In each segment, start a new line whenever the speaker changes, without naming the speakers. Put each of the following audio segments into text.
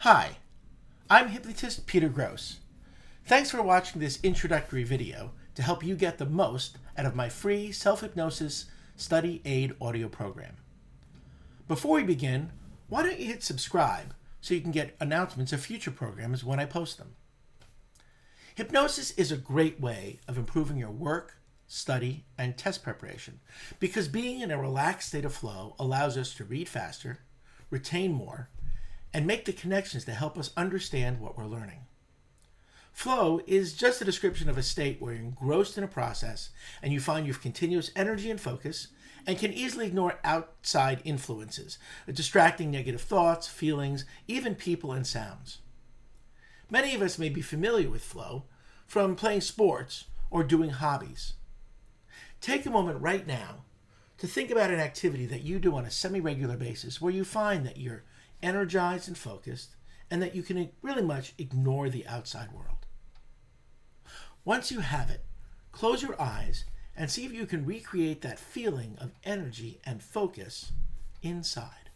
Hi, I'm Hypnotist Peter Gross. Thanks for watching this introductory video to help you get the most out of my free self-hypnosis study aid audio program. Before we begin, why don't you hit subscribe so you can get announcements of future programs when I post them. Hypnosis is a great way of improving your work, study, and test preparation because being in a relaxed state of flow allows us to read faster, retain more, and make the connections that help us understand what we're learning. Flow is just a description of a state where you're engrossed in a process and you find you have continuous energy and focus and can easily ignore outside influences, distracting negative thoughts, feelings, even people and sounds. Many of us may be familiar with flow from playing sports or doing hobbies. Take a moment right now to think about an activity that you do on a semi-regular basis where you find that you're energized and focused, and that you can really much ignore the outside world. Once you have it, close your eyes and see if you can recreate that feeling of energy and focus inside.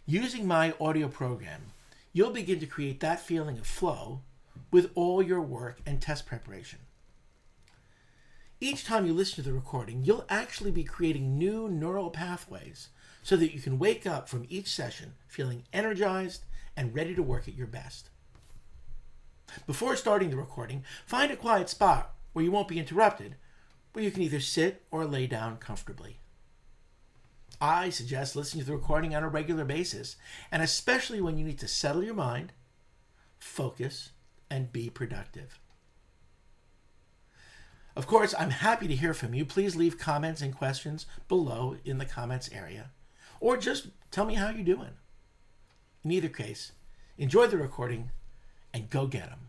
Using my audio program, you'll begin to create that feeling of flow with all your work and test preparation. Each time you listen to the recording, you'll actually be creating new neural pathways so that you can wake up from each session feeling energized and ready to work at your best. Before starting the recording, find a quiet spot where you won't be interrupted, where you can either sit or lay down comfortably. I suggest listening to the recording on a regular basis, and especially when you need to settle your mind, focus, and be productive. Of course, I'm happy to hear from you. Please leave comments and questions below in the comments area, or just tell me how you're doing. In either case, enjoy the recording and go get 'em.